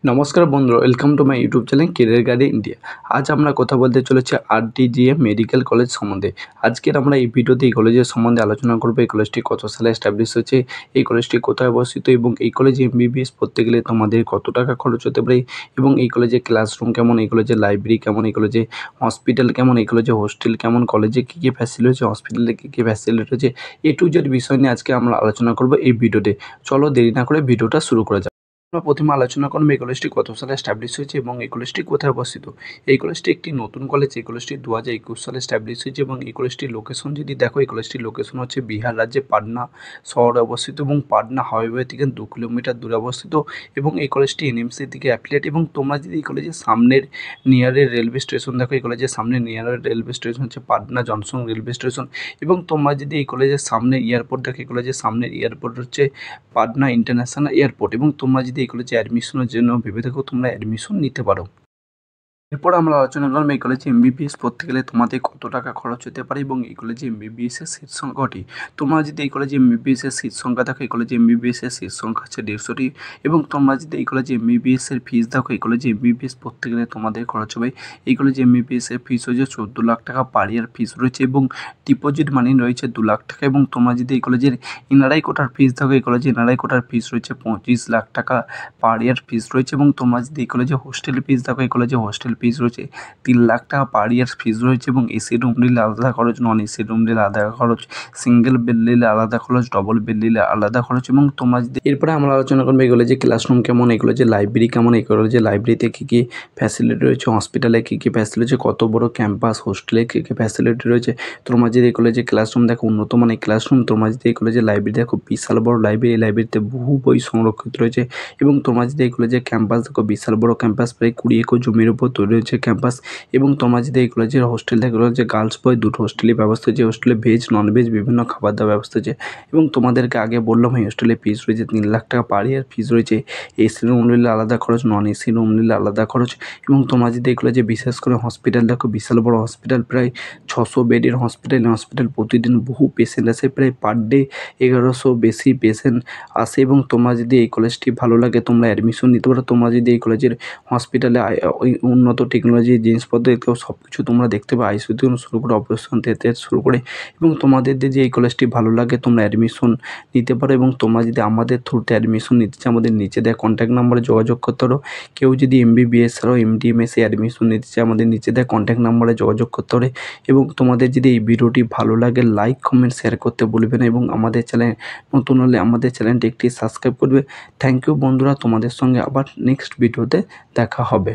নমস্কার বন্ধুরা, welcome to my YouTube channel career guide India. আজ আমরা কথা বলতে চলেছি RDGM মেডিকেল কলেজ সম্বন্ধে। আজকের আমরা এই ভিডিওতে এই কলেজের সম্বন্ধে আলোচনা করব। এই কলেজটি কত সালে এস্টাবলিশ হয়েছে, এই কলেজটি কোথায় অবস্থিত এবং এই কলেজে MBBS পড়তে গেলে তোমাদের কত টাকা খরচ হতে পারে এবং এই কলেজে ক্লাসরুম কেমন, এই কলেজে লাইব্রেরি কেমন, এই কলেজে হসপিটাল কেমন, এই কলেজে হোস্টেল কেমন, কলেজে কী কী ফ্যাসিলিটি হচ্ছে, হসপিটালে কী কী ফ্যাসিলিটি হচ্ছে, A to Z বিষয় নিয়ে আজকে আমরা আলোচনা করব এই ভিডিওতে। চলো দেরি না করে ভিডিওটা শুরু করা যাক। আমরা প্রথমে আলোচনা করব এই কলেজটি কত সালে এস্টাবলিশ হয়েছে এবং এই কলেজটি কোথায় অবস্থিত। এই কলেজটি একটি নতুন কলেজ। এই কলেজটি 2021 সালে এস্টাবলিশ হয়েছে এবং এই কলেজটির লোকেশন যদি দেখো, এই কলেজটির লোকেশন হচ্ছে বিহার রাজ্যে পাটনা শহরে অবস্থিত এবং পাটনা হাইওয়ে থেকে 2 কিলোমিটার দূরে অবস্থিত এবং এই কলেজটি NMC থেকে অ্যাফিলিয়েট। এবং তোমরা যদি এই কলেজের সামনের নিয়ারের রেলওয়ে স্টেশন দেখো, এই কলেজের সামনে নিয়ারের রেলওয়ে স্টেশন হচ্ছে পাটনা জংশন রেলওয়ে স্টেশন। এবং তোমরা যদি এই কলেজের সামনে এয়ারপোর্ট দেখো, এই কলেজের সামনের এয়ারপোর্ট হচ্ছে পাটনা ইন্টারন্যাশনাল এয়ারপোর্ট। এবং তোমরা যদি এই কলেজে অ্যাডমিশনের জন্য ভেবে থাকো, তোমরা অ্যাডমিশন নিতে পারো। এরপর আমরা আলোচনা করলাম এই কলেজে MBBS পড়তে গেলে তোমাদের কত টাকা খরচ হতে পারে এবং এই কলেজে MBBS এর সিট সংখ্যাটি। তোমরা যদি এই কলেজে MBBS এর সিট সংখ্যা দেখো, এই কলেজে MBBS এর সিট সংখ্যা হচ্ছে 150টি। এবং তোমরা যদি এই কলেজে MBBS এর ফিস দেখো, এই কলেজে MBBS পড়তে গেলে তোমাদের খরচ হবে, এই কলেজে MBBS এর ফিস হচ্ছে 14 লাখ টাকা পার ইয়ার ফিস রয়েছে এবং ডিপোজিট মানি রয়েছে 2 লাখ টাকা। এবং তোমরা যদি এই কলেজের NRI কোটার ফিস দেখো, এই কলেজে NRI কোটার ফিস রয়েছে 25 লাখ টাকা পার ইয়ার ফিস রয়েছে। এবং তোমরা যদি এই কলেজে হোস্টেল ফিস দেখো, এই কলেজে হোস্টেল ফিস রয়েছে 3 লাখ টাকা পার ইয়ার ফিস রয়েছে। এবং এসি রুম নিলে আলাদা খরচ, নন এসি রুম নিলে আলাদা খরচ, সিঙ্গেল বেড নিলে আলাদা খরচ, ডবল বেড নিলে আলাদা খরচ। এবং তোমরা যদি এরপরে আমরা আলোচনা করবো এই কলেজে ক্লাসরুম কেমন, এই কলেজে লাইব্রেরি কেমন, এই কলেজে লাইব্রেরিতে কী কী ফ্যাসিলিটি রয়েছে, হসপিটালে কী কী ফ্যাসিলিটি রয়েছে, কত বড় ক্যাম্পাস, হোস্টেলে কী কী ফ্যাসিলিটি রয়েছে। তোমরা যদি এই কলেজে ক্লাসরুম দেখো, উন্নত মানের ক্লাসরুম। তোমরা যদি এই কলেজে লাইব্রেরি দেখো, বিশাল বড় লাইব্রেরি, এই লাইব্রেরিতে বহু বই সংরক্ষিত রয়েছে। এবং তোমরা যদি এই কলেজে ক্যাম্পাস দেখো, বিশাল বড় ক্যাম্পাস, প্রায় 20 একর জমির উপর তৈরি হয়েছে ক্যাম্পাস। এবং তোমরা যদি এই কলেজের হোস্টেল দেখো, যে গার্লস বয় দুটো হোস্টেলের ব্যবস্থা হয়েছে, হোস্টেলে ভেজ নন ভেজ বিভিন্ন খাবার দাবার ব্যবস্থা হয়েছে। এবং তোমাদেরকে আগে বললাম এই হোস্টেলে ফিস রয়েছে 3 লাখ টাকা পার ইয়ার ফিস রয়েছে। এসি রুম নিলে আলাদা খরচ, নন এসি রুম নিলে আলাদা খরচ। এবং তোমরা যদি এই কলেজে বিশেষ করে হসপিটাল দেখো, বিশাল বড় হসপিটাল, প্রায় 600 বেডের হসপিটাল প্রতিদিন বহু পেশেন্ট আসে, প্রায় পার ডে 1100 বেশি পেশেন্ট আসে। এবং তোমরা যদি এই কলেজটি ভালো লাগে তোমরা অ্যাডমিশন নিতে পারো। তোমরা যদি এই কলেজের হসপিটালে ওই উন্নত টেকনোলজি জিনিসপত্র দেখতেও সব কিছু তোমরা দেখতে পাবে, ICU থেকে শুরু করে অপারেশন থেকে শুরু করে। এবং তোমাদের যদি এই কলেজটি ভালো লাগে তোমরা অ্যাডমিশন নিতে পারো। এবং তোমরা যদি আমাদের থ্রুতে অ্যাডমিশন নিতে চাও, আমাদের নিচে দেওয়া কন্ট্যাক্ট নাম্বারে যোগাযোগ করতে পারো। কেউ যদি MBBS ছাড়াও MDMS অ্যাডমিশন নিতে চায়, আমাদের নিচে দেওয়া কন্ট্যাক্ট নাম্বারে যোগাযোগ করতে পারে। এবং তোমাদের যদি এই ভিডিওটি ভালো লাগে লাইক কমেন্ট শেয়ার করতে ভুলবে না এবং আমাদের চ্যানেল নতুন হলে আমাদের চ্যানেলটি একটি সাবস্ক্রাইব করবে। থ্যাংক ইউ বন্ধুরা, তোমাদের সঙ্গে আবার নেক্সট ভিডিওতে দেখা হবে।